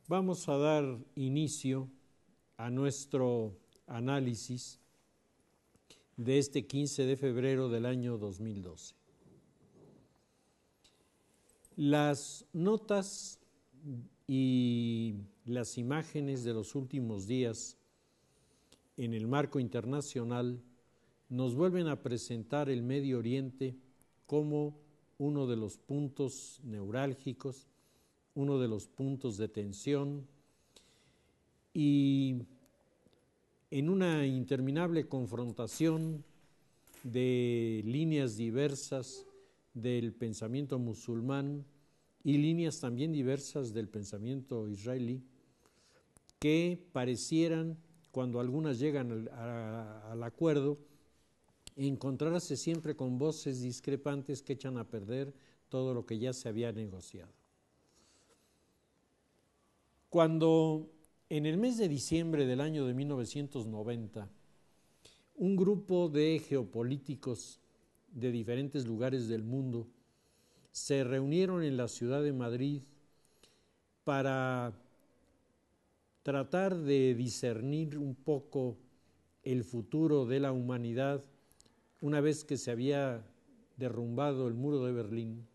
Vamos a dar inicio a nuestro análisis de este 15 de febrero del año 2012. Las notas y las imágenes de los últimos días en el marco internacional nos vuelven a presentar el Medio Oriente como uno de los puntos neurálgicos, uno de los puntos de tensión, y en una interminable confrontación de líneas diversas del pensamiento musulmán y líneas también diversas del pensamiento israelí, que parecieran, cuando algunas llegan al acuerdo, encontrarse siempre con voces discrepantes que echan a perder todo lo que ya se había negociado. Cuando en el mes de diciembre del año de 1990, un grupo de geopolíticos de diferentes lugares del mundo se reunieron en la ciudad de Madrid para tratar de discernir un poco el futuro de la humanidad una vez que se había derrumbado el muro de Berlín.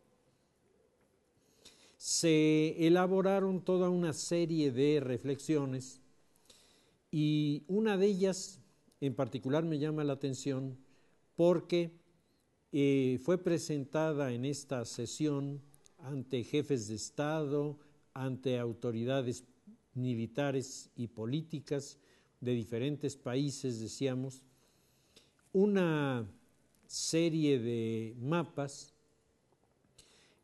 Se elaboraron toda una serie de reflexiones y una de ellas en particular me llama la atención porque fue presentada en esta sesión ante jefes de Estado, ante autoridades militares y políticas de diferentes países, decíamos, una serie de mapas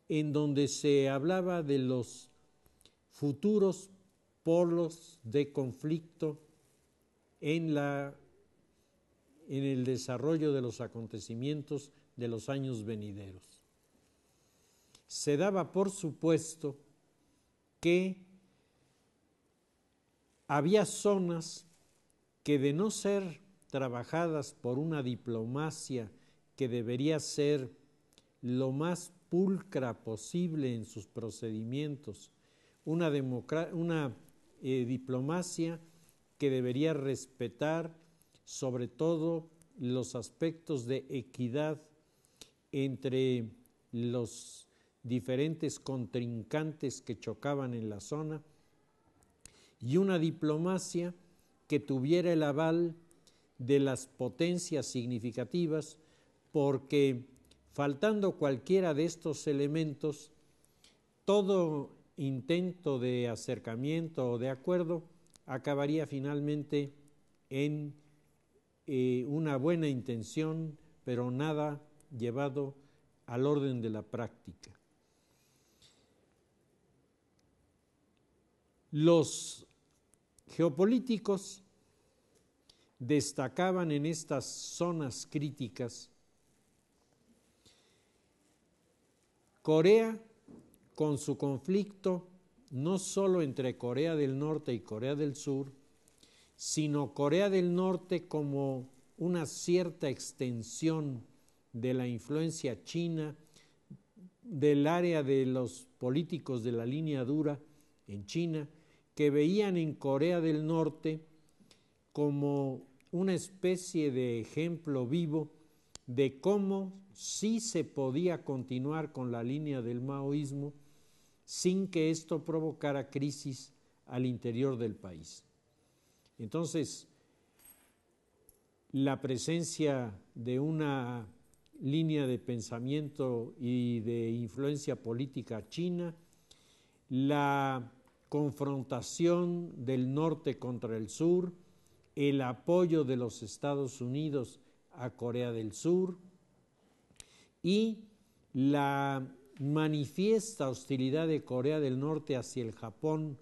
en donde se hablaba de los futuros polos de conflicto en el desarrollo de los acontecimientos de los años venideros. Se daba por supuesto que había zonas que, de no ser trabajadas por una diplomacia que debería ser lo más pulcra posible en sus procedimientos, una diplomacia que debería respetar sobre todo los aspectos de equidad entre los diferentes contrincantes que chocaban en la zona, y una diplomacia que tuviera el aval de las potencias significativas, porque faltando cualquiera de estos elementos, todo intento de acercamiento o de acuerdo acabaría finalmente en una buena intención, pero nada llevado al orden de la práctica. Los geopolíticos destacaban en estas zonas críticas Corea con su conflicto, no solo entre Corea del Norte y Corea del Sur, sino Corea del Norte como una cierta extensión de la influencia china, del área de los políticos de la línea dura en China, que veían en Corea del Norte como una especie de ejemplo vivo de cómo sí se podía continuar con la línea del maoísmo sin que esto provocara crisis al interior del país. Entonces, la presencia de una línea de pensamiento y de influencia política china, la confrontación del norte contra el sur, el apoyo de los Estados Unidos a Corea del Sur y la manifiesta hostilidad de Corea del Norte hacia el Japón,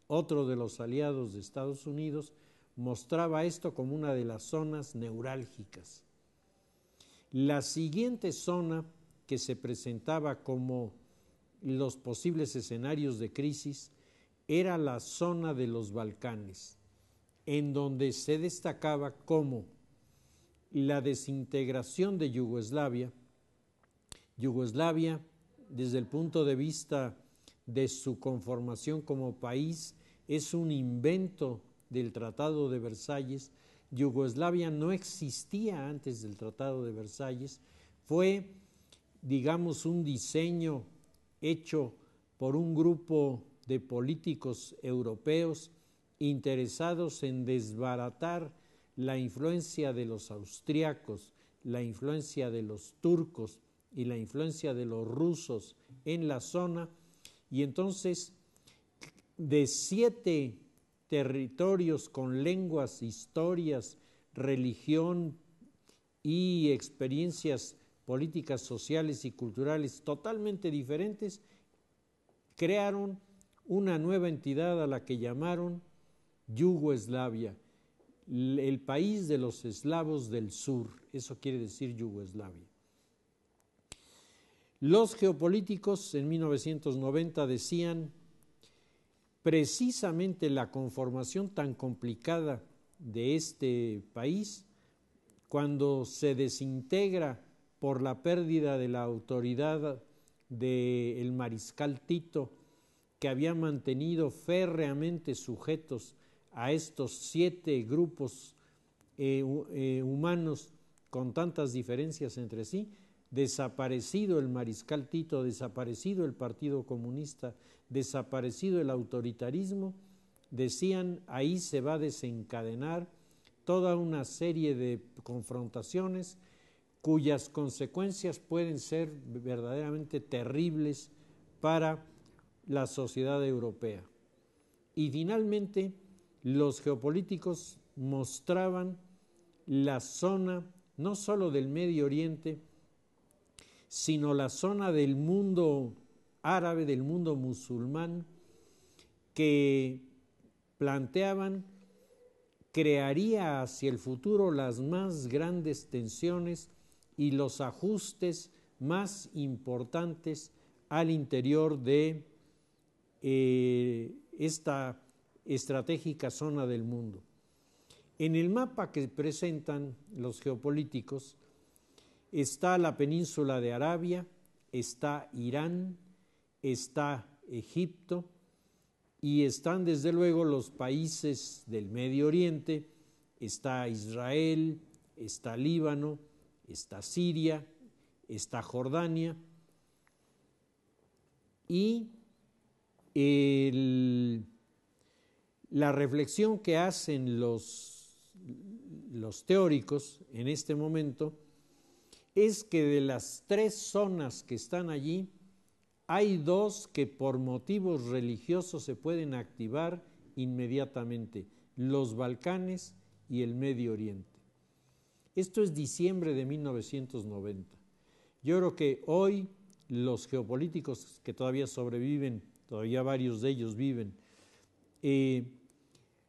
otro de los aliados de Estados Unidos, mostraba esto como una de las zonas neurálgicas. La siguiente zona que se presentaba como los posibles escenarios de crisis era la zona de los Balcanes, en donde se destacaba como la desintegración de Yugoslavia, desde el punto de vista de su conformación como país, es un invento del Tratado de Versalles. Yugoslavia no existía antes del Tratado de Versalles, fue, digamos, un diseño hecho por un grupo de políticos europeos interesados en desbaratar la influencia de los austriacos, la influencia de los turcos y la influencia de los rusos en la zona, y entonces de 7 territorios con lenguas, historias, religión y experiencias políticas, sociales y culturales totalmente diferentes, crearon una nueva entidad a la que llamaron Yugoslavia, el país de los eslavos del sur, eso quiere decir Yugoslavia. Los geopolíticos en 1990 decían precisamente la conformación tan complicada de este país, cuando se desintegra por la pérdida de la autoridad del mariscal Tito, que había mantenido férreamente sujetos a estos 7 grupos humanos con tantas diferencias entre sí, desaparecido el mariscal Tito, desaparecido el Partido Comunista, desaparecido el autoritarismo, decían, ahí se va a desencadenar toda una serie de confrontaciones cuyas consecuencias pueden ser verdaderamente terribles para la sociedad europea. Y finalmente, los geopolíticos mostraban la zona no solo del Medio Oriente, sino la zona del mundo árabe, del mundo musulmán, que planteaban crearía hacia el futuro las más grandes tensiones y los ajustes más importantes al interior de esta estratégica zona del mundo. En el mapa que presentan los geopolíticos está la península de Arabia, está Irán, está Egipto y están desde luego los países del Medio Oriente, está Israel, está Líbano, está Siria, está Jordania y la reflexión que hacen los teóricos en este momento es que de las 3 zonas que están allí, hay 2 que por motivos religiosos se pueden activar inmediatamente, los Balcanes y el Medio Oriente. Esto es diciembre de 1990. Yo creo que hoy los geopolíticos que todavía sobreviven, todavía varios de ellos viven,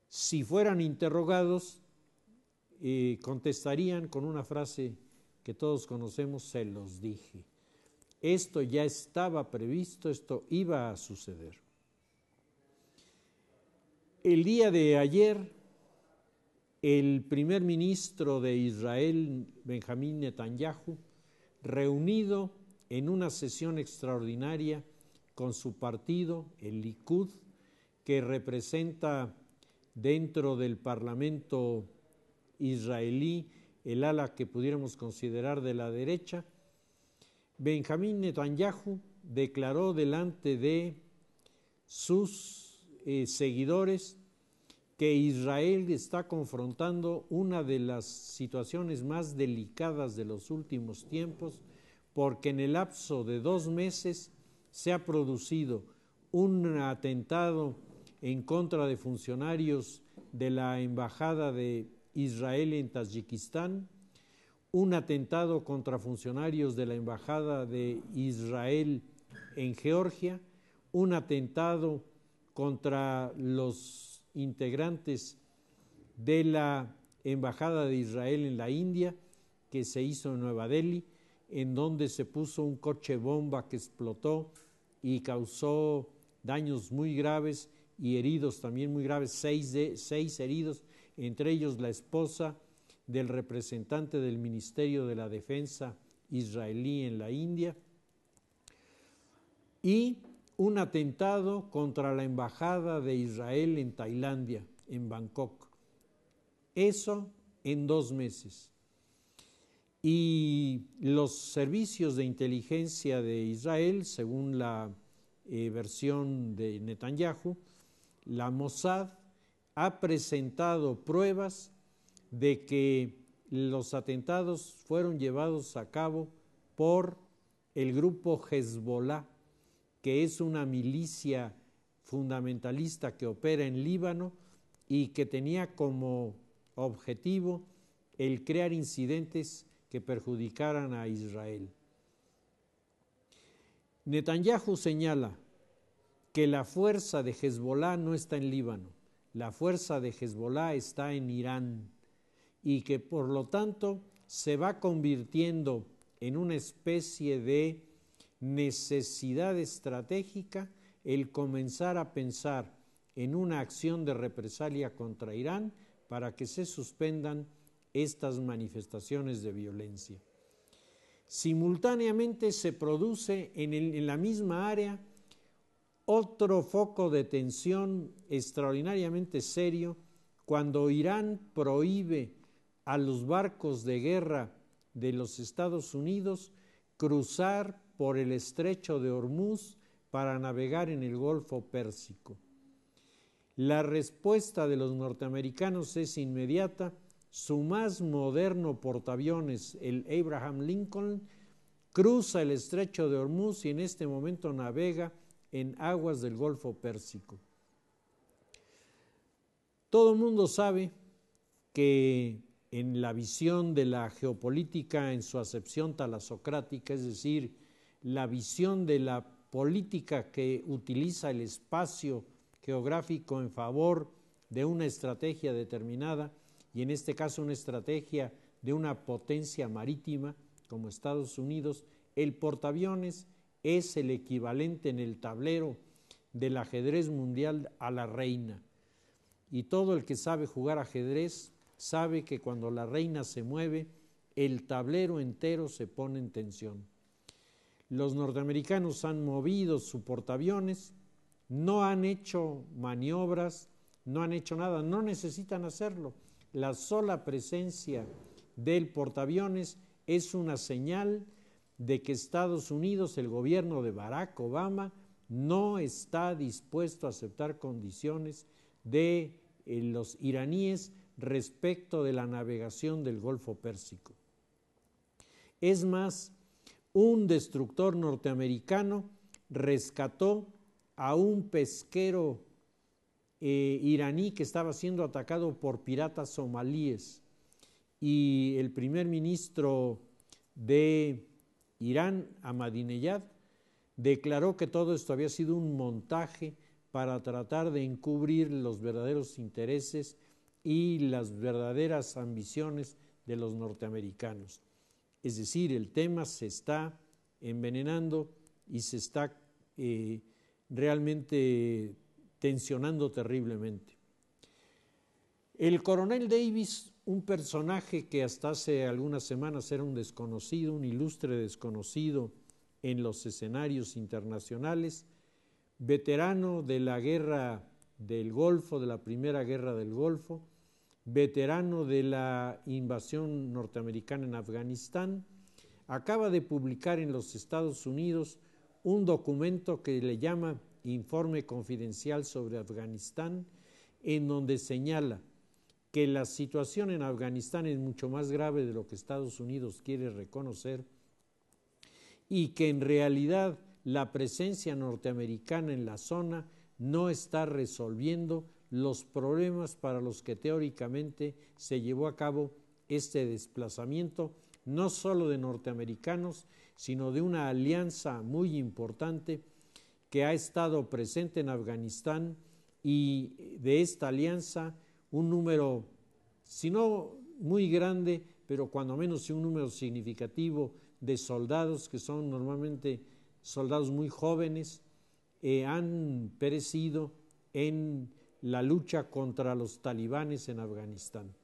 si fueran interrogados, contestarían con una frase que todos conocemos: se los dije. Esto ya estaba previsto, esto iba a suceder. El día de ayer, el primer ministro de Israel, Benjamín Netanyahu, reunido en una sesión extraordinaria con su partido, el Likud, que representa dentro del Parlamento israelí el ala que pudiéramos considerar de la derecha, Benjamín Netanyahu declaró delante de sus seguidores que Israel está confrontando una de las situaciones más delicadas de los últimos tiempos, porque en el lapso de 2 meses se ha producido un atentado en contra de funcionarios de la Embajada de Israel en Tayikistán, un atentado contra funcionarios de la Embajada de Israel en Georgia, un atentado contra los integrantes de la Embajada de Israel en la India, que se hizo en Nueva Delhi, en donde se puso un coche bomba que explotó y causó daños muy graves y heridos también muy graves, 6 heridos, entre ellos la esposa del representante del Ministerio de la Defensa israelí en la India. Y un atentado contra la embajada de Israel en Tailandia, en Bangkok. Eso en 2 meses. Y los servicios de inteligencia de Israel, según la versión de Netanyahu, la Mossad ha presentado pruebas de que los atentados fueron llevados a cabo por el grupo Hezbollah, que es una milicia fundamentalista que opera en Líbano y que tenía como objetivo el crear incidentes que perjudicaran a Israel. Netanyahu señala que la fuerza de Hezbollah no está en Líbano, la fuerza de Hezbollah está en Irán y que por lo tanto se va convirtiendo en una especie de necesidad estratégica el comenzar a pensar en una acción de represalia contra Irán para que se suspendan estas manifestaciones de violencia. Simultáneamente se produce en la misma área otro foco de tensión extraordinariamente serio cuando Irán prohíbe a los barcos de guerra de los Estados Unidos cruzar por el estrecho de Hormuz para navegar en el Golfo Pérsico. La respuesta de los norteamericanos es inmediata. Su más moderno portaaviones, el Abraham Lincoln, cruza el estrecho de Hormuz y en este momento navega en aguas del Golfo Pérsico. Todo el mundo sabe que en la visión de la geopolítica en su acepción talasocrática, es decir, la visión de la política que utiliza el espacio geográfico en favor de una estrategia determinada, y en este caso una estrategia de una potencia marítima como Estados Unidos, el portaaviones es el equivalente en el tablero del ajedrez mundial a la reina. Y todo el que sabe jugar ajedrez sabe que cuando la reina se mueve, el tablero entero se pone en tensión. Los norteamericanos han movido su portaaviones, no han hecho maniobras, no han hecho nada, no necesitan hacerlo. La sola presencia del portaaviones es una señal de que Estados Unidos, el gobierno de Barack Obama, no está dispuesto a aceptar condiciones de los iraníes respecto de la navegación del Golfo Pérsico. Es más, un destructor norteamericano rescató a un pesquero iraní que estaba siendo atacado por piratas somalíes y el primer ministro de Irán, Ahmadinejad, declaró que todo esto había sido un montaje para tratar de encubrir los verdaderos intereses y las verdaderas ambiciones de los norteamericanos. Es decir, el tema se está envenenando y se está realmente tensionando terriblemente. El coronel Davis, un personaje que hasta hace algunas semanas era un desconocido, un ilustre desconocido en los escenarios internacionales, veterano de la guerra del Golfo, de la primera guerra del Golfo, veterano de la invasión norteamericana en Afganistán, acaba de publicar en los Estados Unidos un documento que le llama Informe Confidencial sobre Afganistán, en donde señala que la situación en Afganistán es mucho más grave de lo que Estados Unidos quiere reconocer y que en realidad la presencia norteamericana en la zona no está resolviendo los problemas para los que teóricamente se llevó a cabo este desplazamiento, no solo de norteamericanos, sino de una alianza muy importante que ha estado presente en Afganistán y de esta alianza un número, si no muy grande, pero cuando menos un número significativo de soldados que son normalmente soldados muy jóvenes, han perecido en la lucha contra los talibanes en Afganistán.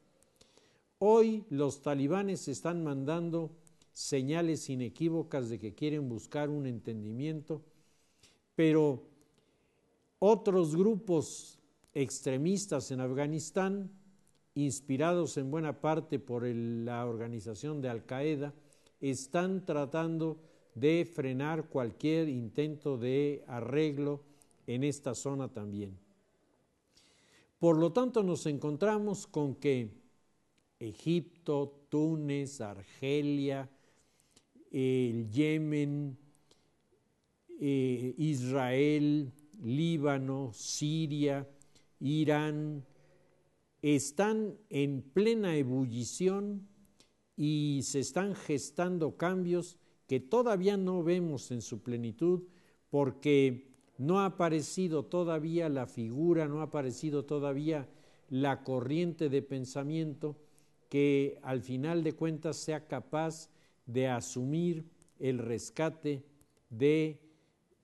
Hoy los talibanes están mandando señales inequívocas de que quieren buscar un entendimiento, pero otros grupos extremistas en Afganistán, inspirados en buena parte por la organización de Al-Qaeda, están tratando de frenar cualquier intento de arreglo en esta zona también. Por lo tanto, nos encontramos con que Egipto, Túnez, Argelia, el Yemen, Israel, Líbano, Siria, Irán, están en plena ebullición y se están gestando cambios que todavía no vemos en su plenitud porque no ha aparecido todavía la figura, no ha aparecido todavía la corriente de pensamiento que al final de cuentas sea capaz de asumir el rescate de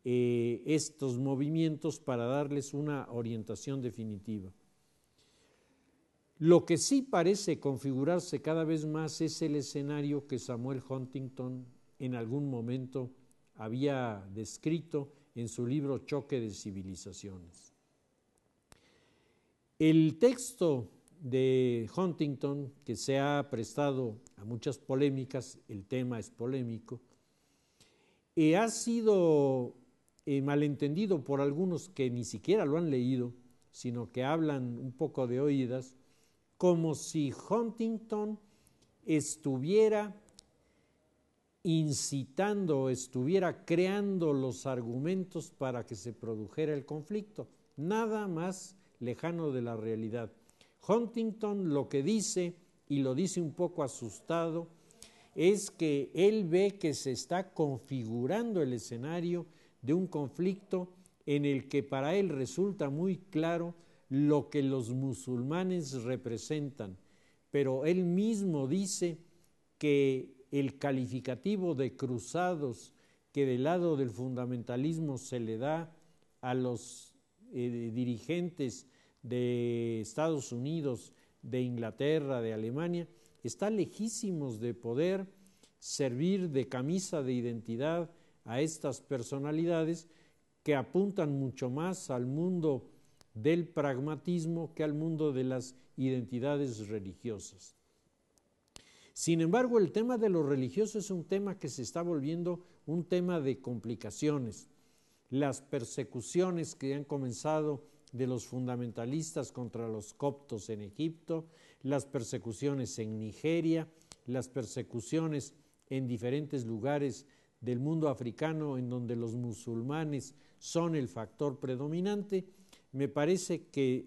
estos movimientos para darles una orientación definitiva. Lo que sí parece configurarse cada vez más es el escenario que Samuel Huntington en algún momento había descrito en su libro Choque de Civilizaciones. El texto de Huntington, que se ha prestado a muchas polémicas, el tema es polémico, ha sido malentendido por algunos que ni siquiera lo han leído, sino que hablan un poco de oídas, como si Huntington estuviera incitando, estuviera creando los argumentos para que se produjera el conflicto. Nada más lejano de la realidad. Huntington lo que dice, y lo dice un poco asustado, es que él ve que se está configurando el escenario de un conflicto en el que para él resulta muy claro lo que los musulmanes representan, pero él mismo dice que el calificativo de cruzados que del lado del fundamentalismo se le da a los dirigentes de Estados Unidos, de Inglaterra, de Alemania, está lejísimos de poder servir de camisa de identidad a estas personalidades que apuntan mucho más al mundo del pragmatismo que al mundo de las identidades religiosas. Sin embargo, el tema de lo religioso es un tema que se está volviendo un tema de complicaciones. Las persecuciones que han comenzado de los fundamentalistas contra los coptos en Egipto, las persecuciones en Nigeria, las persecuciones en diferentes lugares del mundo africano en donde los musulmanes son el factor predominante, me parece que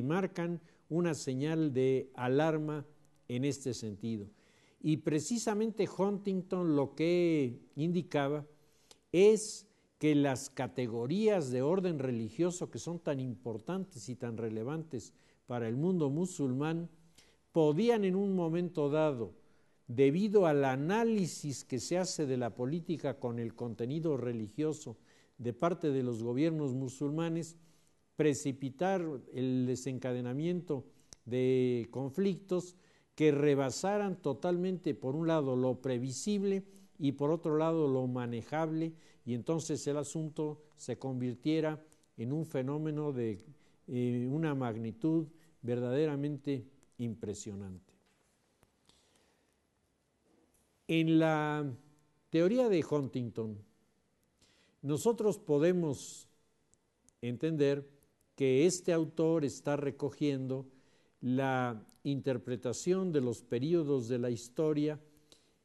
marcan una señal de alarma en este sentido. Y precisamente Huntington lo que indicaba es que las categorías de orden religioso que son tan importantes y tan relevantes para el mundo musulmán podían en un momento dado, debido al análisis que se hace de la política con el contenido religioso de parte de los gobiernos musulmanes, precipitar el desencadenamiento de conflictos que rebasaran totalmente, por un lado, lo previsible y por otro lado, lo manejable, y entonces el asunto se convirtiera en un fenómeno de una magnitud verdaderamente impresionante. En la teoría de Huntington, nosotros podemos entender que este autor está recogiendo la interpretación de los períodos de la historia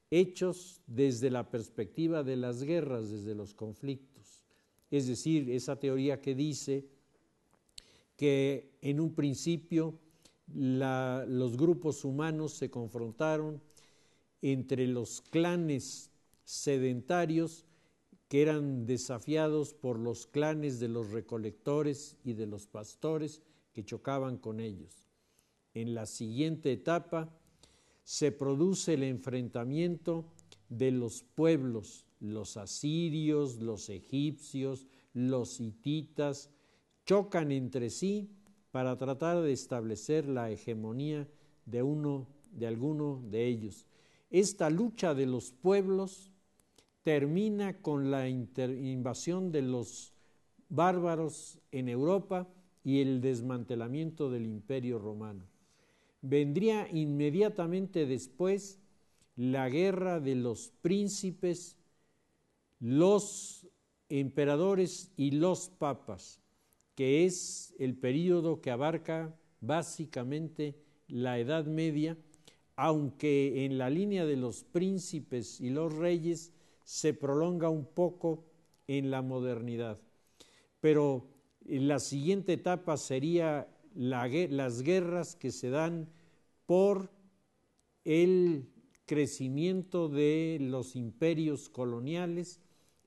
hechos desde la perspectiva de las guerras, desde los conflictos. Es decir, esa teoría que dice que en un principio los grupos humanos se confrontaron entre los clanes sedentarios que eran desafiados por los clanes de los recolectores y de los pastores que chocaban con ellos. En la siguiente etapa se produce el enfrentamiento de los pueblos, los asirios, los egipcios, los hititas, chocan entre sí para tratar de establecer la hegemonía de alguno de ellos. Esta lucha de los pueblos termina con la invasión de los bárbaros en Europa y el desmantelamiento del Imperio Romano. Vendría inmediatamente después la guerra de los príncipes, los emperadores y los papas, que es el período que abarca básicamente la Edad Media, aunque en la línea de los príncipes y los reyes se prolonga un poco en la modernidad. Pero la siguiente etapa sería las guerras que se dan por el crecimiento de los imperios coloniales,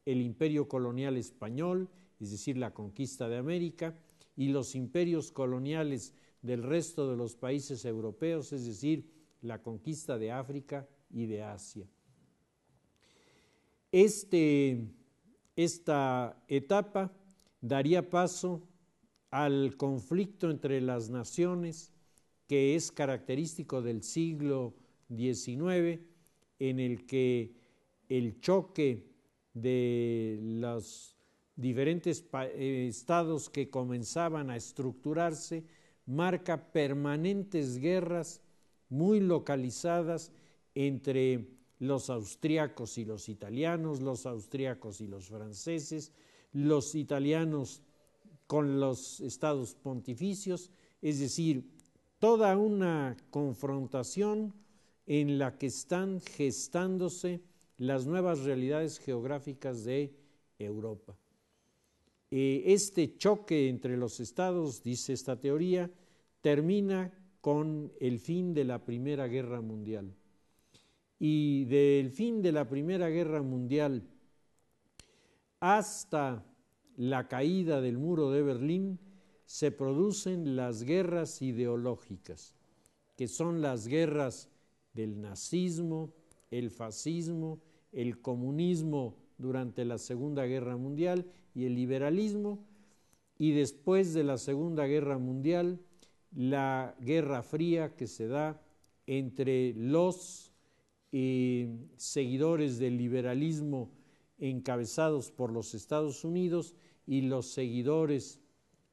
el imperio colonial español, es decir, la conquista de América, y los imperios coloniales del resto de los países europeos, es decir, la conquista de África y de Asia. Esta etapa daría paso al conflicto entre las naciones, que es característico del siglo XIX, en el que el choque de los diferentes estados que comenzaban a estructurarse marca permanentes guerras muy localizadas entre los austríacos y los italianos, los austríacos y los franceses, los italianos con los estados pontificios, es decir, toda una confrontación en la que están gestándose las nuevas realidades geográficas de Europa. Este choque entre los estados, dice esta teoría, termina con el fin de la Primera Guerra Mundial. Y del fin de la Primera Guerra Mundial hasta la caída del muro de Berlín se producen las guerras ideológicas, que son las guerras del nazismo, el fascismo, el comunismo durante la Segunda Guerra Mundial y el liberalismo, y después de la Segunda Guerra Mundial, la Guerra Fría que se da entre los seguidores del liberalismo encabezados por los Estados Unidos y los seguidores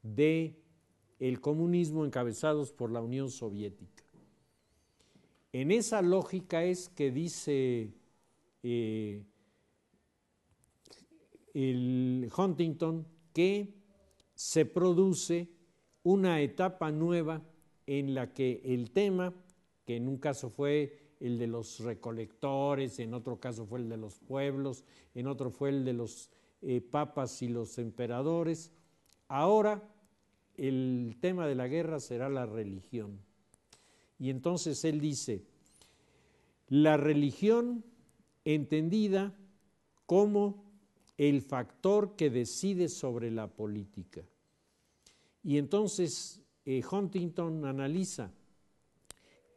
del comunismo encabezados por la Unión Soviética. En esa lógica es que dice el Huntington que se produce una etapa nueva en la que el tema, que en un caso fue el de los recolectores, en otro caso fue el de los pueblos, en otro fue el de los papas y los emperadores, ahora el tema de la guerra será la religión. Y entonces él dice, la religión entendida como el factor que decide sobre la política. Y entonces Huntington analiza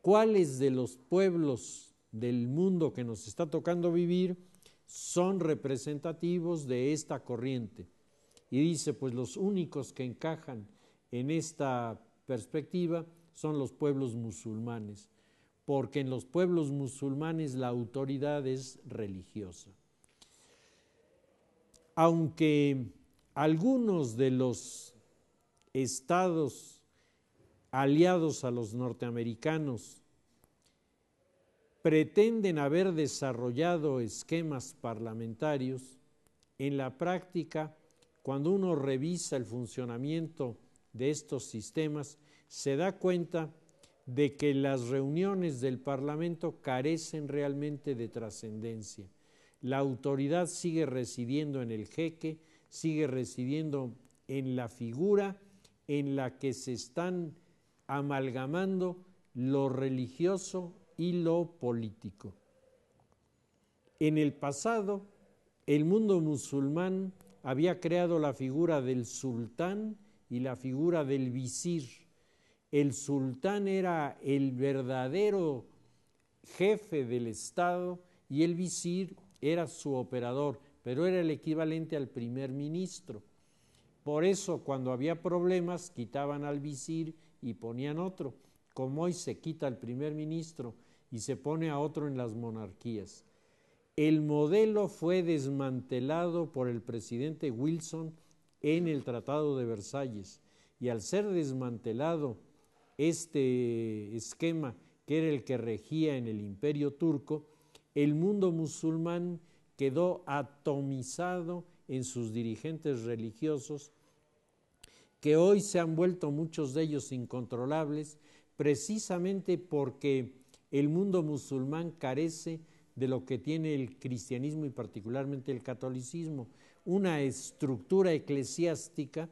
cuáles de los pueblos del mundo que nos está tocando vivir son representativos de esta corriente. Y dice, pues los únicos que encajan en esta perspectiva son los pueblos musulmanes, porque en los pueblos musulmanes la autoridad es religiosa. Aunque algunos de los estados aliados a los norteamericanos pretenden haber desarrollado esquemas parlamentarios, en la práctica, cuando uno revisa el funcionamiento de estos sistemas, se da cuenta de que las reuniones del Parlamento carecen realmente de trascendencia. La autoridad sigue residiendo en el jeque, sigue residiendo en la figura en la que se están amalgamando lo religioso y lo político. En el pasado, el mundo musulmán había creado la figura del sultán y la figura del visir. El sultán era el verdadero jefe del Estado y el visir era su operador, pero era el equivalente al primer ministro. Por eso, cuando había problemas, quitaban al visir y ponían otro, como hoy se quita al primer ministro y se pone a otro en las monarquías. El modelo fue desmantelado por el presidente Wilson en el Tratado de Versalles. Y al ser desmantelado este esquema, que era el que regía en el Imperio Turco, el mundo musulmán quedó atomizado en sus dirigentes religiosos, que hoy se han vuelto muchos de ellos incontrolables, precisamente porque el mundo musulmán carece de lo que tiene el cristianismo y particularmente el catolicismo, una estructura eclesiástica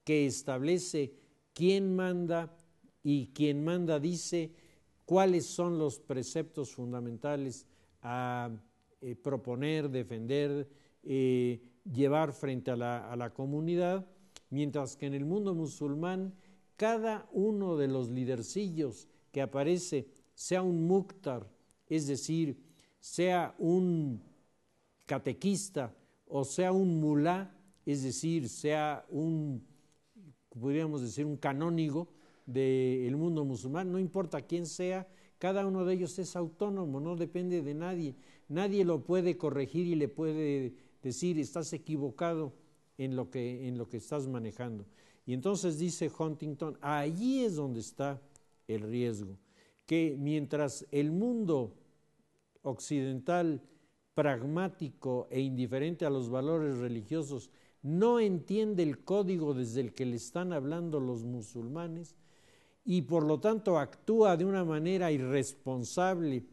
que establece quién manda y quien manda dice cuáles son los preceptos fundamentales a proponer, defender, llevar frente a la comunidad, mientras que en el mundo musulmán cada uno de los lidercillos que aparece, sea un muqtar, es decir, sea un catequista o sea un mulá, es decir, sea podríamos decir, un canónigo del mundo musulmán, no importa quién sea, cada uno de ellos es autónomo, no depende de nadie, nadie lo puede corregir y le puede decir, estás equivocado en lo que estás manejando. Y entonces dice Huntington, allí es donde está el riesgo, que mientras el mundo occidental pragmático e indiferente a los valores religiosos no entiende el código desde el que le están hablando los musulmanes y por lo tanto actúa de una manera irresponsable,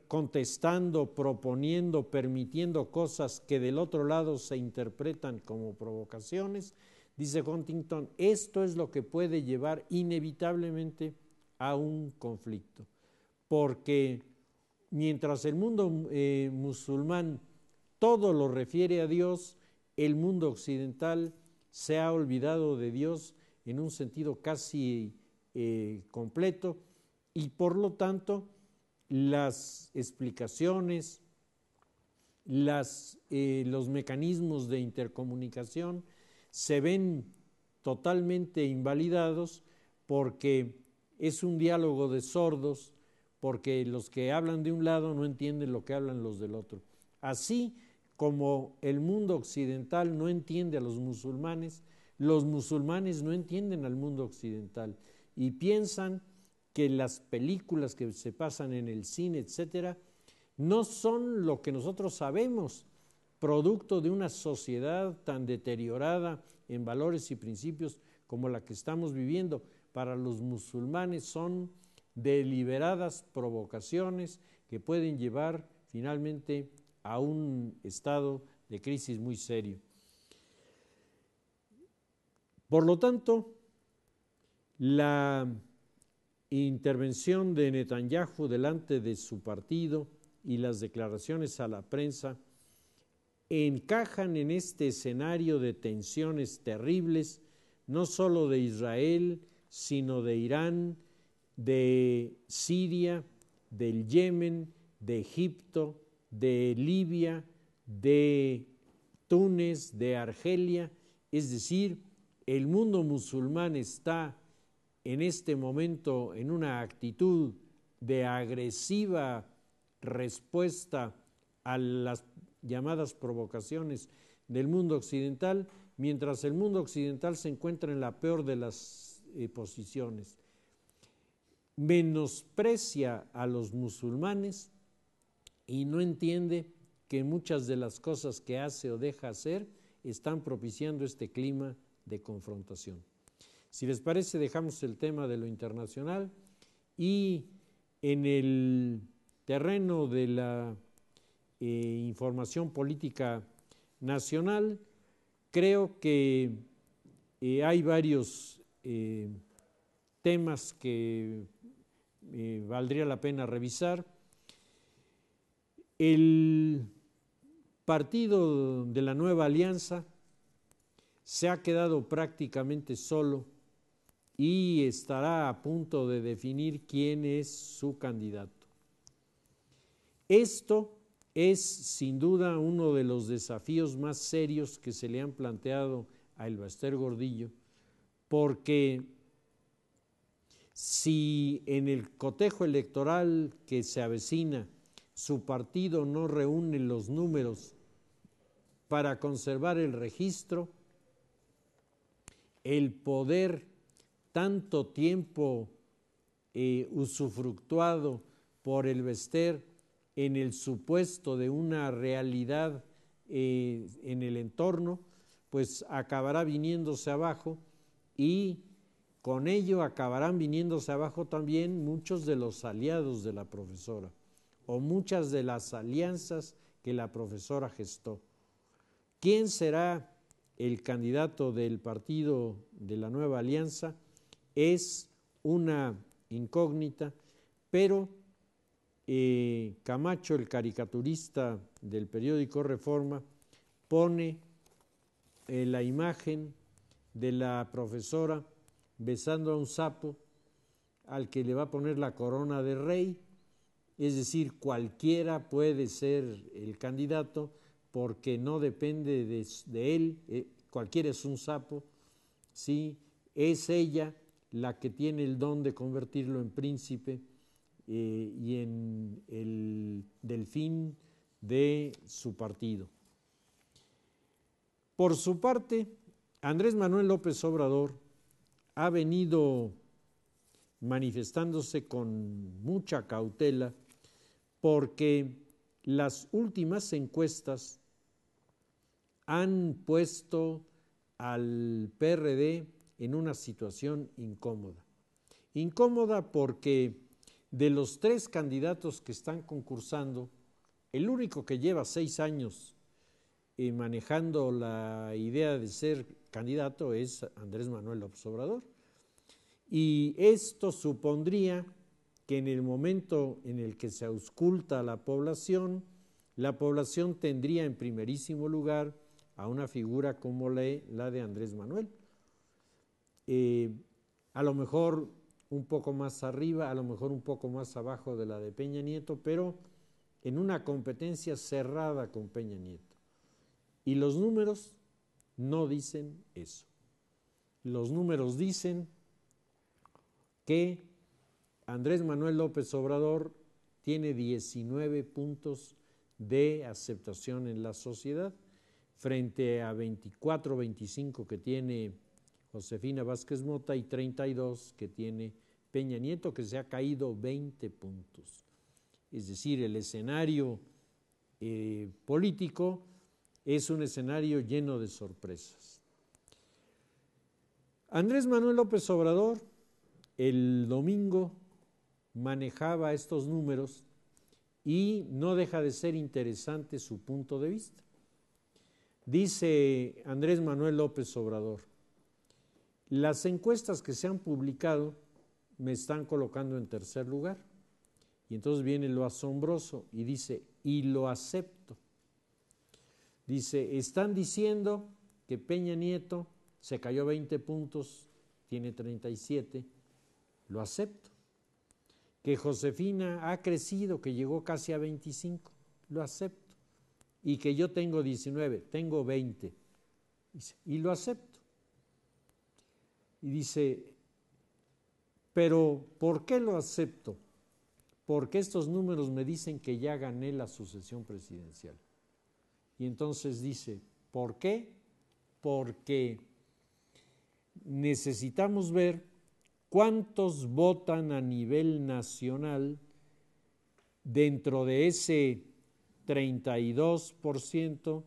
contestando, proponiendo, permitiendo cosas que del otro lado se interpretan como provocaciones, dice Huntington, esto es lo que puede llevar inevitablemente a un conflicto, porque mientras el mundo musulmán todo lo refiere a Dios, el mundo occidental se ha olvidado de Dios en un sentido casi completo y por lo tanto las explicaciones, los mecanismos de intercomunicación se ven totalmente invalidados porque es un diálogo de sordos, porque los que hablan de un lado no entienden lo que hablan los del otro. Así como el mundo occidental no entiende a los musulmanes no entienden al mundo occidental y piensan que las películas que se pasan en el cine, etcétera, no son lo que nosotros sabemos, producto de una sociedad tan deteriorada en valores y principios como la que estamos viviendo. Para los musulmanes son deliberadas provocaciones que pueden llevar finalmente a un estado de crisis muy serio. Por lo tanto, la intervención de Netanyahu delante de su partido y las declaraciones a la prensa encajan en este escenario de tensiones terribles, no solo de Israel, sino de Irán, de Siria, del Yemen, de Egipto, de Libia, de Túnez, de Argelia, es decir, el mundo musulmán está en este momento en una actitud de agresiva respuesta a las llamadas provocaciones del mundo occidental, mientras el mundo occidental se encuentra en la peor de las posiciones. Menosprecia a los musulmanes y no entiende que muchas de las cosas que hace o deja hacer están propiciando este clima de confrontación. Si les parece, dejamos el tema de lo internacional y en el terreno de la información política nacional, creo que hay varios temas que valdría la pena revisar. El partido de la Nueva Alianza se ha quedado prácticamente solo y estará a punto de definir quién es su candidato. Esto es sin duda uno de los desafíos más serios que se le han planteado a Elbester Gordillo, porque si en el cotejo electoral que se avecina su partido no reúne los números para conservar el registro, el poder tanto tiempo usufructuado por el Bester en el supuesto de una realidad en el entorno, pues acabará viniéndose abajo, y con ello acabarán viniéndose abajo también muchos de los aliados de la profesora o muchas de las alianzas que la profesora gestó. ¿Quién será el candidato del partido de la Nueva Alianza? Es una incógnita, pero Camacho, el caricaturista del periódico Reforma, pone la imagen de la profesora besando a un sapo al que le va a poner la corona de rey, es decir, cualquiera puede ser el candidato porque no depende de él, cualquiera es un sapo, ¿sí? Es ella la que tiene el don de convertirlo en príncipe y en el delfín de su partido. Por su parte, Andrés Manuel López Obrador ha venido manifestándose con mucha cautela porque las últimas encuestas han puesto al PRD en una situación incómoda. Incómoda porque de los 3 candidatos que están concursando, el único que lleva 6 años manejando la idea de ser candidato es Andrés Manuel López Obrador. Y esto supondría que en el momento en el que se ausculta a la población tendría en primerísimo lugar a una figura como la de Andrés Manuel. A lo mejor un poco más arriba, a lo mejor un poco más abajo de la de Peña Nieto, pero en una competencia cerrada con Peña Nieto. Y los números no dicen eso. Los números dicen que Andrés Manuel López Obrador tiene 19 puntos de aceptación en la sociedad frente a 24, 25 que tiene Josefina Vázquez Mota y 32 que tiene Peña Nieto, que se ha caído 20 puntos. Es decir, el escenario político es un escenario lleno de sorpresas. Andrés Manuel López Obrador el domingo manejaba estos números y no deja de ser interesante su punto de vista. Dice Andrés Manuel López Obrador: las encuestas que se han publicado me están colocando en tercer lugar. Y entonces viene lo asombroso y dice, y lo acepto. Dice, están diciendo que Peña Nieto se cayó 20 puntos, tiene 37, lo acepto. Que Josefina ha crecido, que llegó casi a 25, lo acepto. Y que yo tengo 19, tengo 20, dice, y lo acepto. Y dice, pero ¿por qué lo acepto? Porque estos números me dicen que ya gané la sucesión presidencial. Y entonces dice, ¿por qué? Porque necesitamos ver cuántos votan a nivel nacional dentro de ese 32%,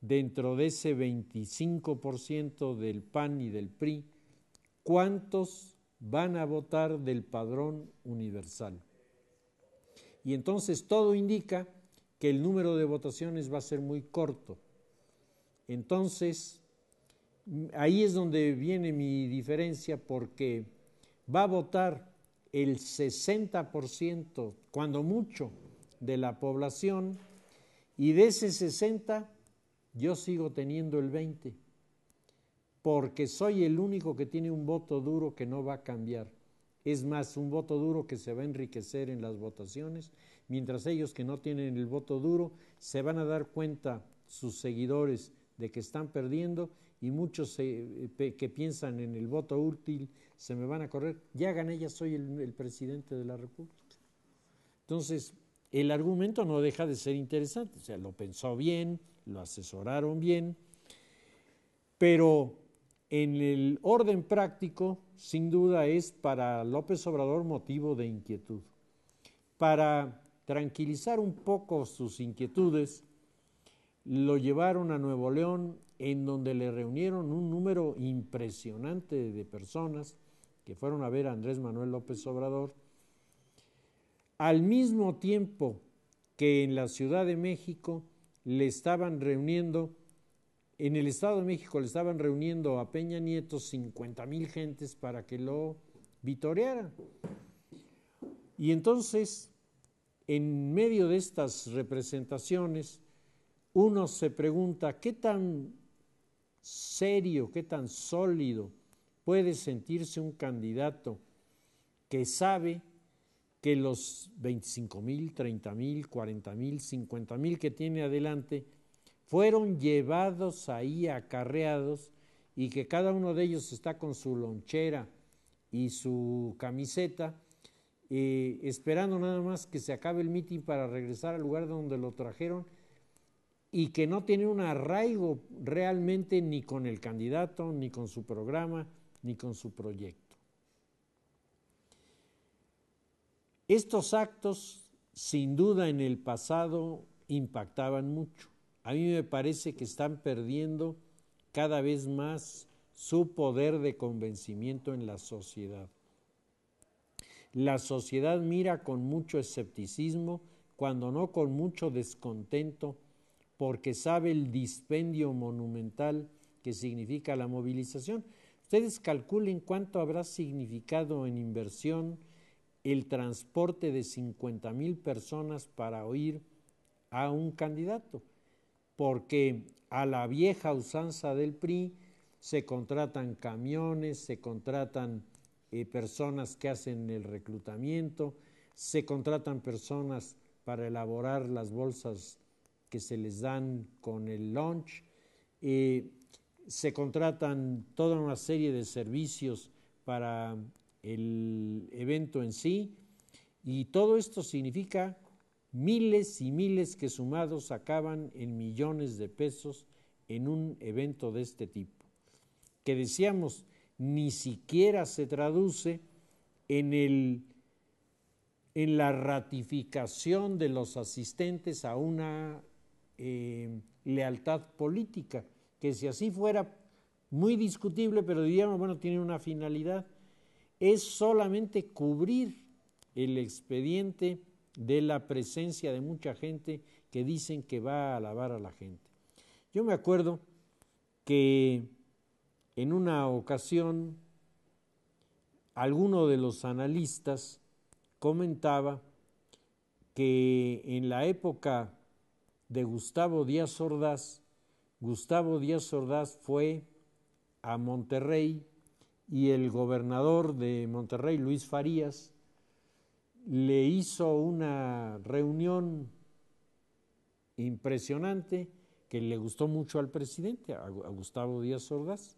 dentro de ese 25% del PAN y del PRI, cuántos van a votar del padrón universal. Y entonces todo indica que el número de votaciones va a ser muy corto. Entonces, ahí es donde viene mi diferencia, porque va a votar el 60%, cuando mucho, de la población, y de ese 60 yo sigo teniendo el 20, porque soy el único que tiene un voto duro que no va a cambiar. Es más, un voto duro que se va a enriquecer en las votaciones, mientras ellos que no tienen el voto duro se van a dar cuenta, sus seguidores, de que están perdiendo, y muchos que piensan en el voto útil se me van a correr. Ya gané, ya soy el presidente de la República. Entonces, el argumento no deja de ser interesante. O sea, lo pensó bien, lo asesoraron bien, pero en el orden práctico, sin duda, es para López Obrador motivo de inquietud. Para tranquilizar un poco sus inquietudes, lo llevaron a Nuevo León, en donde le reunieron un número impresionante de personas que fueron a ver a Andrés Manuel López Obrador, al mismo tiempo que en la Ciudad de México le estaban reuniendo, en el Estado de México le estaban reuniendo a Peña Nieto 50,000 gentes para que lo vitorearan. Y entonces, en medio de estas representaciones, uno se pregunta qué tan serio, qué tan sólido puede sentirse un candidato que sabe que los 25,000, 30,000, 40,000, 50,000 que tiene adelante fueron llevados ahí acarreados y que cada uno de ellos está con su lonchera y su camiseta esperando nada más que se acabe el mitin para regresar al lugar donde lo trajeron y que no tiene un arraigo realmente ni con el candidato, ni con su programa, ni con su proyecto. Estos actos, sin duda, en el pasado impactaban mucho. A mí me parece que están perdiendo cada vez más su poder de convencimiento en la sociedad. La sociedad mira con mucho escepticismo, cuando no con mucho descontento, porque sabe el dispendio monumental que significa la movilización. Ustedes calculen cuánto habrá significado en inversión el transporte de 50,000 personas para oír a un candidato, porque a la vieja usanza del PRI se contratan camiones, se contratan personas que hacen el reclutamiento, se contratan personas para elaborar las bolsas que se les dan con el lunch, se contratan toda una serie de servicios para el evento en sí, y todo esto significa miles y miles que sumados acaban en millones de pesos en un evento de este tipo, que decíamos ni siquiera se traduce en la ratificación de los asistentes a una lealtad política, que si así fuera muy discutible, pero diríamos, bueno, tiene una finalidad, es solamente cubrir el expediente de la presencia de mucha gente que dicen que va a alabar a la gente. Yo me acuerdo que en una ocasión alguno de los analistas comentaba que en la época de Gustavo Díaz Ordaz fue a Monterrey y el gobernador de Monterrey, Luis Farías, le hizo una reunión impresionante que le gustó mucho al presidente, a Gustavo Díaz Ordaz.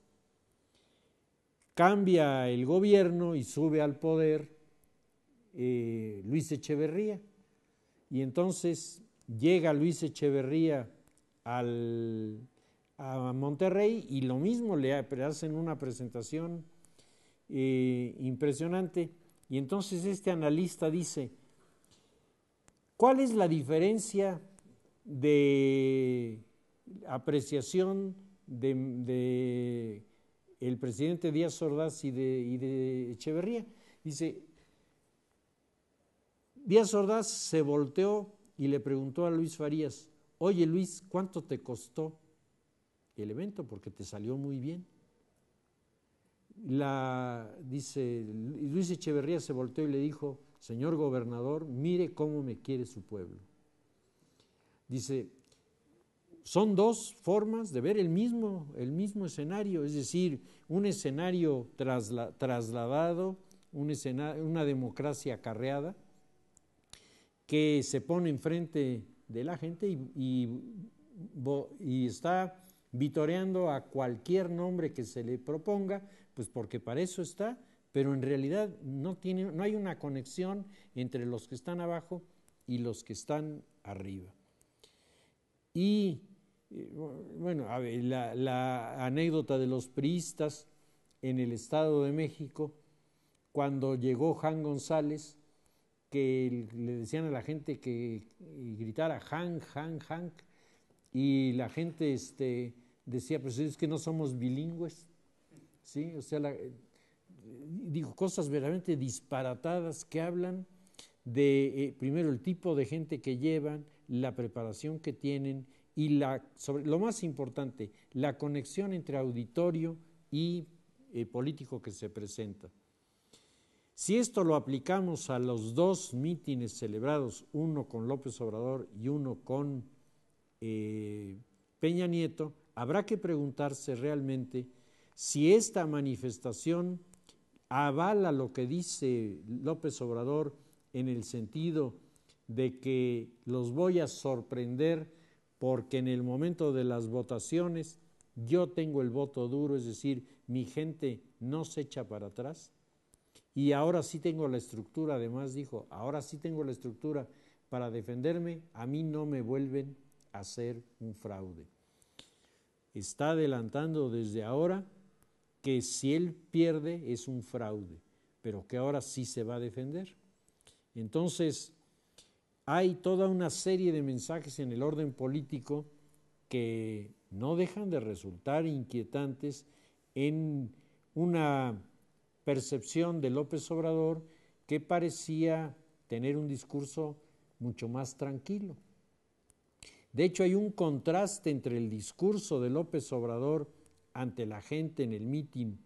Cambia el gobierno y sube al poder Luis Echeverría, y entonces llega Luis Echeverría a Monterrey y lo mismo, le hacen una presentación impresionante, y entonces este analista dice, ¿cuál es la diferencia de apreciación de el presidente Díaz Ordaz y de Echeverría? Dice, Díaz Ordaz se volteó y le preguntó a Luis Farías, oye Luis, ¿cuánto te costó el evento? Porque te salió muy bien. Dice, Luis Echeverría se volteó y le dijo, señor gobernador, mire cómo me quiere su pueblo. Dice, son dos formas de ver el mismo escenario, es decir, un escenario trasladado, una democracia acarreada, que se pone enfrente de la gente y está vitoreando a cualquier nombre que se le proponga, pues porque para eso está, pero en realidad no hay una conexión entre los que están abajo y los que están arriba. Y Bueno, a ver, la anécdota de los priistas en el Estado de México, cuando llegó Jan González, que le decían a la gente que gritara Jan, Jan, Jan, y la gente decía, pues es que no somos bilingües, ¿sí? O sea, digo, cosas verdaderamente disparatadas que hablan de, primero, el tipo de gente que llevan, la preparación que tienen y lo más importante, la conexión entre auditorio y político que se presenta. Si esto lo aplicamos a los dos mítines celebrados, uno con López Obrador y uno con Peña Nieto, habrá que preguntarse realmente si esta manifestación avala lo que dice López Obrador en el sentido de que los voy a sorprender porque en el momento de las votaciones yo tengo el voto duro, es decir, mi gente no se echa para atrás. Y ahora sí tengo la estructura, además dijo, ahora sí tengo la estructura para defenderme, a mí no me vuelven a hacer un fraude. Está adelantando desde ahora que si él pierde es un fraude, pero que ahora sí se va a defender. Entonces, hay toda una serie de mensajes en el orden político que no dejan de resultar inquietantes en una percepción de López Obrador que parecía tener un discurso mucho más tranquilo. De hecho, hay un contraste entre el discurso de López Obrador ante la gente en el mitin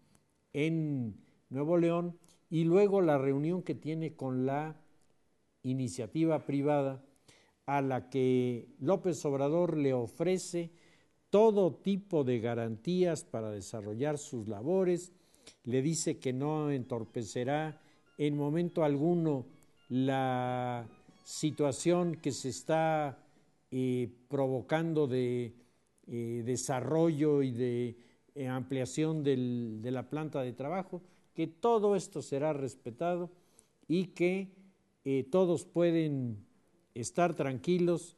en Nuevo León y luego la reunión que tiene con la iniciativa privada a la que López Obrador le ofrece todo tipo de garantías para desarrollar sus labores, le dice que no entorpecerá en momento alguno la situación que se está provocando de desarrollo y de ampliación de la planta de trabajo, que todo esto será respetado y que todos pueden estar tranquilos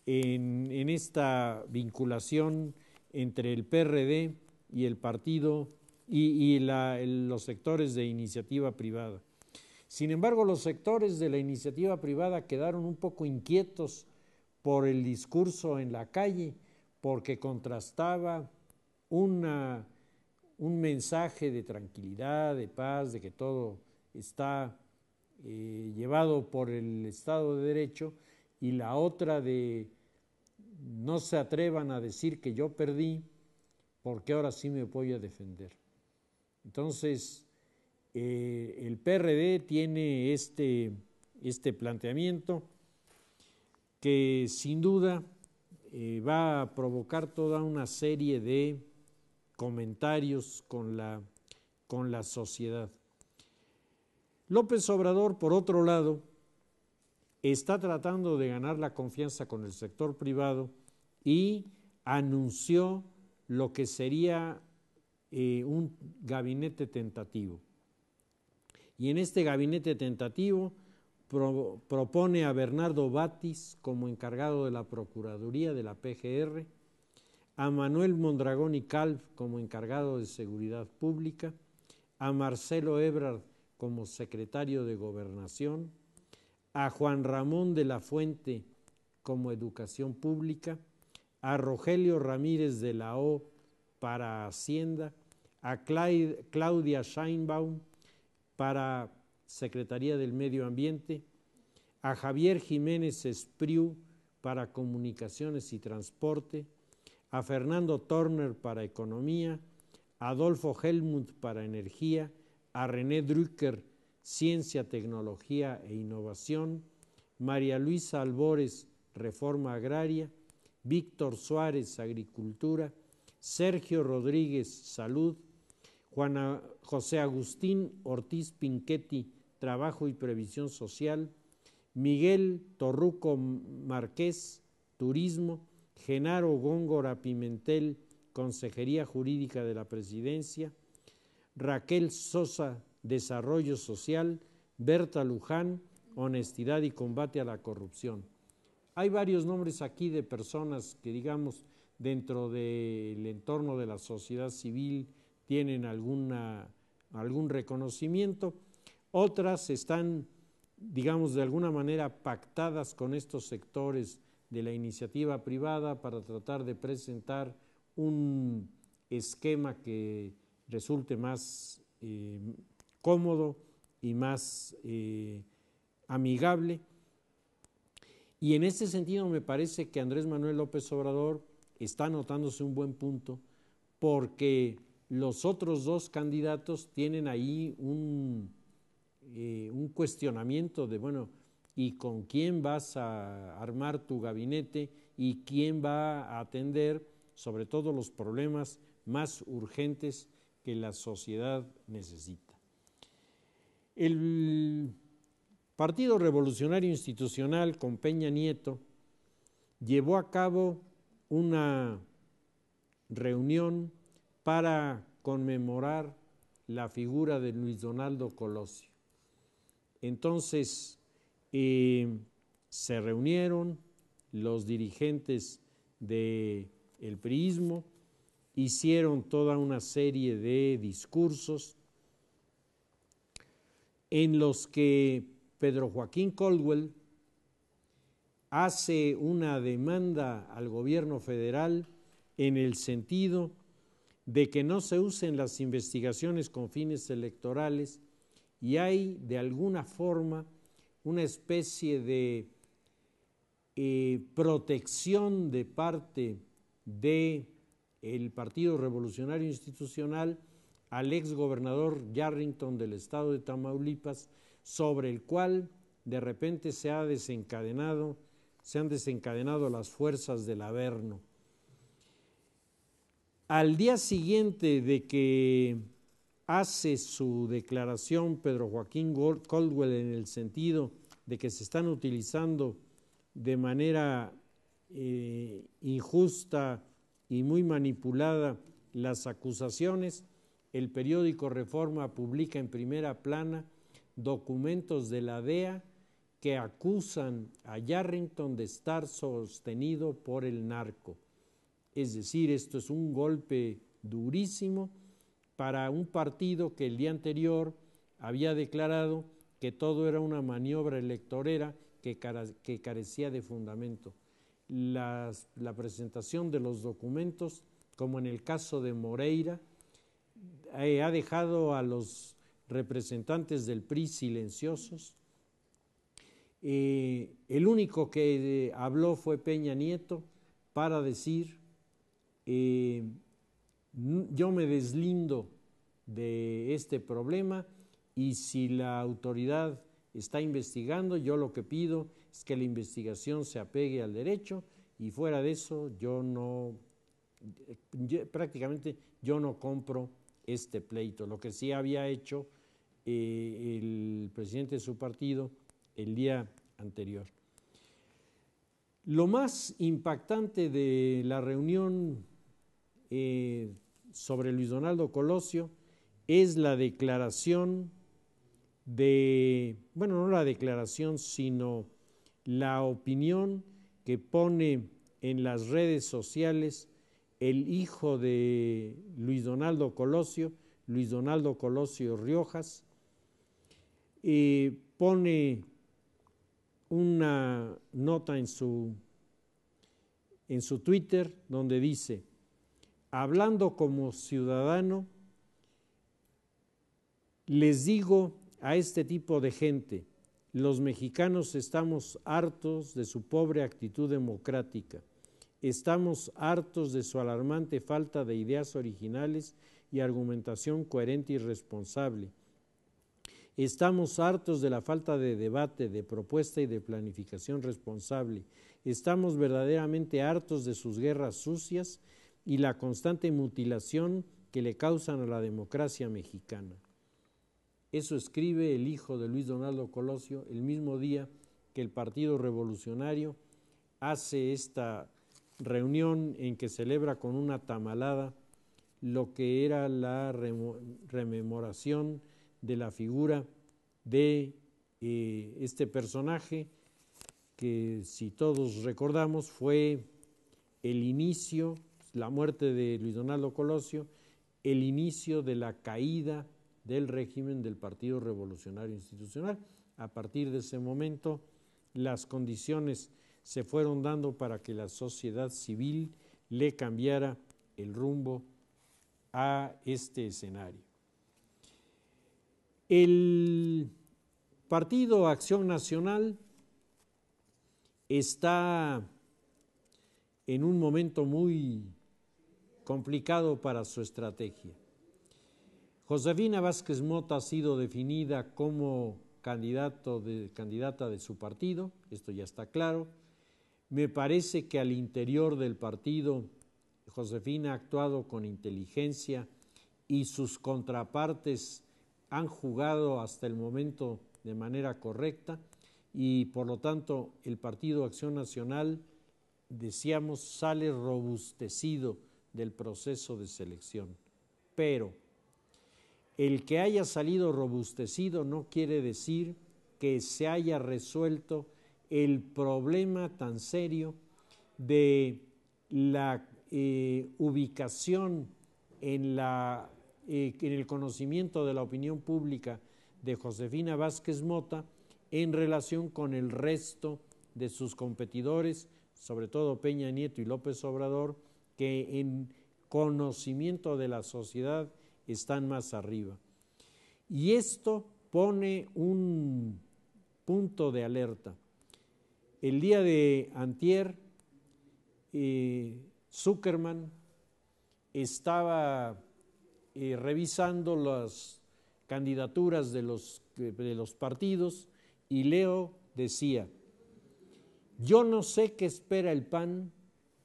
en esta vinculación entre el PRD y el partido y los sectores de iniciativa privada. Sin embargo, los sectores de la iniciativa privada quedaron un poco inquietos por el discurso en la calle, porque contrastaba un mensaje de tranquilidad, de paz, de que todo está llevado por el Estado de Derecho, y la otra de no se atrevan a decir que yo perdí, porque ahora sí me voy a defender. Entonces, el PRD tiene este planteamiento que sin duda va a provocar toda una serie de comentarios con la sociedad. López Obrador, por otro lado, está tratando de ganar la confianza con el sector privado y anunció lo que sería un gabinete tentativo. Y en este gabinete tentativo propone a Bernardo Batis como encargado de la Procuraduría de la PGR, a Manuel Mondragón y Calv como encargado de Seguridad Pública, a Marcelo Ebrard como secretario de Gobernación, a Juan Ramón de la Fuente como Educación Pública, a Rogelio Ramírez de la O para Hacienda, a Claudia Sheinbaum para Secretaría del Medio Ambiente, a Javier Jiménez Espriu para Comunicaciones y Transporte, a Fernando Turner para Economía, a Adolfo Helmuth para Energía, a René Drucker, Ciencia, Tecnología e Innovación, María Luisa Albores, Reforma Agraria, Víctor Suárez, Agricultura, Sergio Rodríguez, Salud, José Agustín Ortiz Pinchetti, Trabajo y Previsión Social, Miguel Torruco Márquez, Turismo, Genaro Góngora Pimentel, Consejería Jurídica de la Presidencia, Raquel Sosa, Desarrollo Social, Berta Luján, Honestidad y Combate a la Corrupción. Hay varios nombres aquí de personas que, digamos, dentro del entorno de la sociedad civil tienen algún reconocimiento, otras están, digamos, de alguna manera pactadas con estos sectores de la iniciativa privada para tratar de presentar un esquema que resulte más cómodo y más amigable. Y en ese sentido me parece que Andrés Manuel López Obrador está anotándose un buen punto, porque los otros dos candidatos tienen ahí un cuestionamiento de, bueno, ¿y con quién vas a armar tu gabinete y quién va a atender sobre todo los problemas más urgentes que la sociedad necesita? El Partido Revolucionario Institucional con Peña Nieto llevó a cabo una reunión para conmemorar la figura de Luis Donaldo Colosio. Entonces se reunieron los dirigentes del priismo, hicieron toda una serie de discursos en los que Pedro Joaquín Caldwell hace una demanda al gobierno federal en el sentido de que no se usen las investigaciones con fines electorales y hay de alguna forma una especie de protección de parte del Partido Revolucionario Institucional al exgobernador Yarrington del estado de Tamaulipas, sobre el cual de repente se han desencadenado las fuerzas del Averno. Al día siguiente de que hace su declaración Pedro Joaquín Caldwell en el sentido de que se están utilizando de manera injusta y muy manipulada las acusaciones, el periódico Reforma publica en primera plana documentos de la DEA que acusan a Yarrington de estar sostenido por el narco. Es decir, esto es un golpe durísimo para un partido que el día anterior había declarado que todo era una maniobra electorera que carecía de fundamento. La presentación de los documentos, como en el caso de Moreira, ha dejado a los representantes del PRI silenciosos. El único que habló fue Peña Nieto para decir: yo me deslindo de este problema y si la autoridad está investigando, yo lo que pido es que la investigación se apegue al derecho y fuera de eso prácticamente yo no compro este pleito. Lo que sí había hecho el presidente de su partido el día anterior. Lo más impactante de la reunión sobre Luis Donaldo Colosio es la declaración no la declaración, sino la opinión que pone en las redes sociales el hijo de Luis Donaldo Colosio, Luis Donaldo Colosio Riojas, pone una nota en su Twitter donde dice: hablando como ciudadano, les digo a este tipo de gente, los mexicanos estamos hartos de su pobre actitud democrática, estamos hartos de su alarmante falta de ideas originales y argumentación coherente y responsable. Estamos hartos de la falta de debate, de propuesta y de planificación responsable. Estamos verdaderamente hartos de sus guerras sucias y la constante mutilación que le causan a la democracia mexicana. Eso escribe el hijo de Luis Donaldo Colosio el mismo día que el Partido Revolucionario hace esta reunión en que celebra con una tamalada lo que era la rememoración de la figura de este personaje que, si todos recordamos, fue el inicio la muerte de Luis Donaldo Colosio, el inicio de la caída del régimen del Partido Revolucionario Institucional. A partir de ese momento, las condiciones se fueron dando para que la sociedad civil le cambiara el rumbo a este escenario. El Partido Acción Nacional está en un momento muy complicado para su estrategia. Josefina Vázquez Mota ha sido definida como candidata de su partido, esto ya está claro. Me parece que al interior del partido Josefina ha actuado con inteligencia y sus contrapartes han jugado hasta el momento de manera correcta y por lo tanto el Partido Acción Nacional, decíamos, sale robustecido del proceso de selección. Pero el que haya salido robustecido no quiere decir que se haya resuelto el problema tan serio de la ubicación en el conocimiento de la opinión pública de Josefina Vázquez Mota en relación con el resto de sus competidores, sobre todo Peña Nieto y López Obrador, que en conocimiento de la sociedad están más arriba. Y esto pone un punto de alerta. El día de antier, Zuckerman estaba revisando las candidaturas de los partidos y Leo decía: yo no sé qué espera el PAN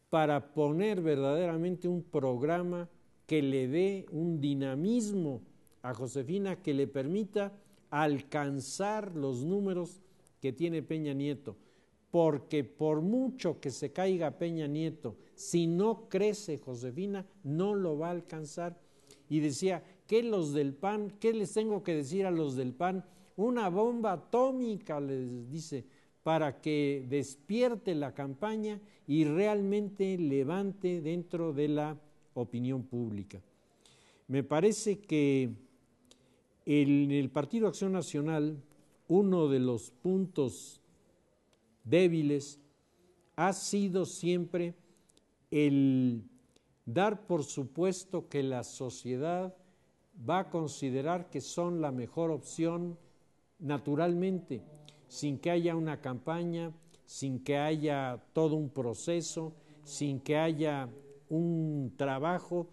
para poner verdaderamente un programa que le dé un dinamismo a Josefina que le permita alcanzar los números que tiene Peña Nieto, porque por mucho que se caiga Peña Nieto, si no crece Josefina, no lo va a alcanzar. Y decía, ¿qué los del PAN? ¿Qué les tengo que decir a los del PAN? Una bomba atómica, les dice, para que despierte la campaña y realmente levante dentro de la opinión pública. Me parece que en el Partido Acción Nacional, uno de los puntos débiles ha sido siempre el dar por supuesto que la sociedad va a considerar que son la mejor opción naturalmente, sin que haya una campaña, sin que haya todo un proceso, sin que haya un trabajo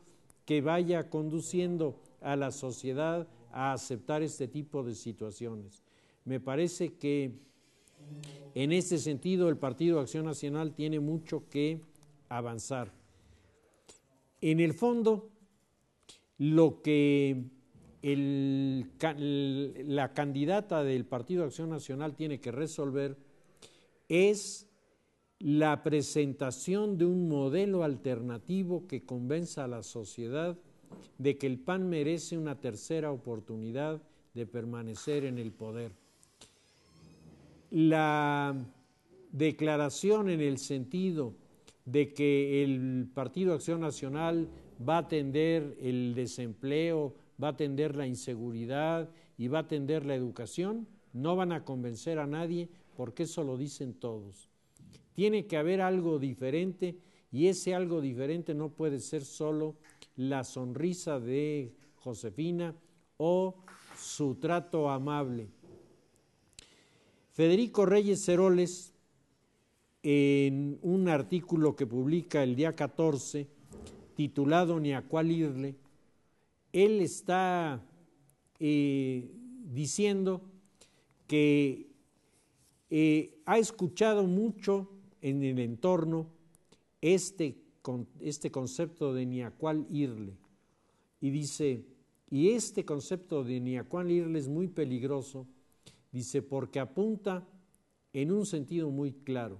que vaya conduciendo a la sociedad a aceptar este tipo de situaciones. Me parece que en este sentido el Partido Acción Nacional tiene mucho que avanzar. En el fondo, lo que la candidata del Partido Acción Nacional tiene que resolver es la presentación de un modelo alternativo que convenza a la sociedad de que el PAN merece una tercera oportunidad de permanecer en el poder. La declaración en el sentido de que el Partido Acción Nacional va a atender el desempleo, va a atender la inseguridad y va a atender la educación, no van a convencer a nadie porque eso lo dicen todos. Tiene que haber algo diferente y ese algo diferente no puede ser solo la sonrisa de Josefina o su trato amable. Federico Reyes Heroles, en un artículo que publica el día 14, titulado Ni a cuál irle, él está diciendo que ha escuchado mucho en el entorno este concepto de ni a cuál irle. Y dice, y este concepto de ni a cuál irle es muy peligroso, dice, porque apunta en un sentido muy claro,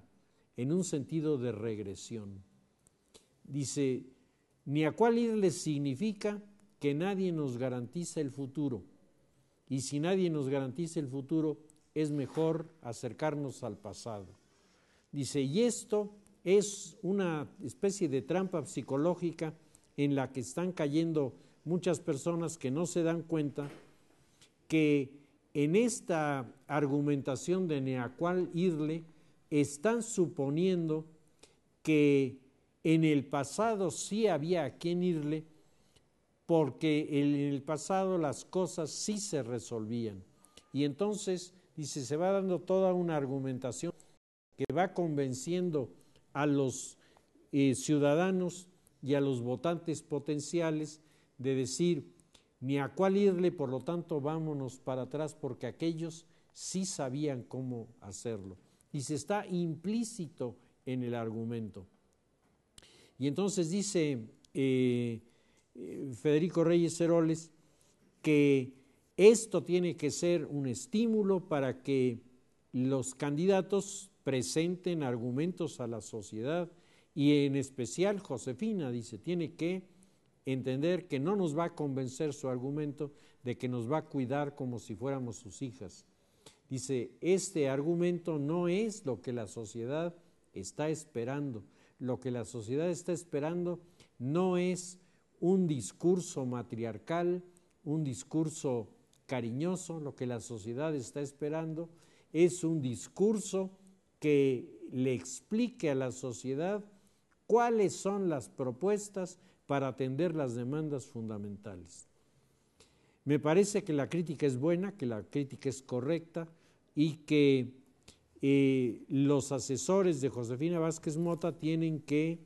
en un sentido de regresión. Dice, ni a cuál irle significa que nadie nos garantiza el futuro. Y si nadie nos garantiza el futuro, es mejor acercarnos al pasado. Dice, y esto es una especie de trampa psicológica en la que están cayendo muchas personas que no se dan cuenta que en esta argumentación de ni a cuál irle están suponiendo que en el pasado sí había a quién irle, porque en el pasado las cosas sí se resolvían. Y entonces, dice, se va dando toda una argumentación que va convenciendo a los ciudadanos y a los votantes potenciales de decir, ni a cuál irle, por lo tanto vámonos para atrás, porque aquellos sí sabían cómo hacerlo. Y se está implícito en el argumento. Y entonces dice Federico Reyes Heroles que esto tiene que ser un estímulo para que los candidatos presenten argumentos a la sociedad, y en especial Josefina, dice, tiene que entender que no nos va a convencer su argumento de que nos va a cuidar como si fuéramos sus hijas. Dice, este argumento no es lo que la sociedad está esperando. Lo que la sociedad está esperando no es un discurso matriarcal, un discurso cariñoso. Lo que la sociedad está esperando es un discurso que le explique a la sociedad cuáles son las propuestas para atender las demandas fundamentales. Me parece que la crítica es buena, que la crítica es correcta y que los asesores de Josefina Vázquez Mota tienen que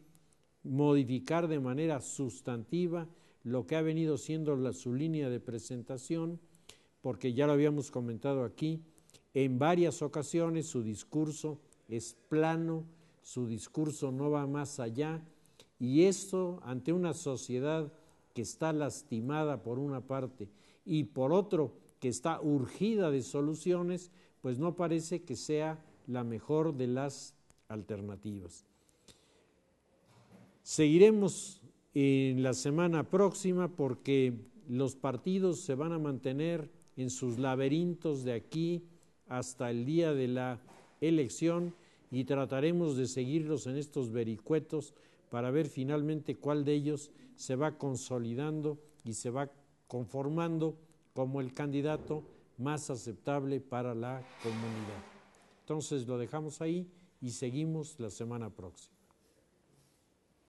modificar de manera sustantiva lo que ha venido siendo su línea de presentación, porque ya lo habíamos comentado aquí, en varias ocasiones su discurso es plano, su discurso no va más allá, y esto ante una sociedad que está lastimada por una parte y por otro que está urgida de soluciones, pues no parece que sea la mejor de las alternativas. Seguiremos en la semana próxima porque los partidos se van a mantener en sus laberintos de aquí hasta el día de la elección y trataremos de seguirlos en estos vericuetos para ver finalmente cuál de ellos se va consolidando y se va conformando como el candidato más aceptable para la comunidad. Entonces lo dejamos ahí y seguimos la semana próxima.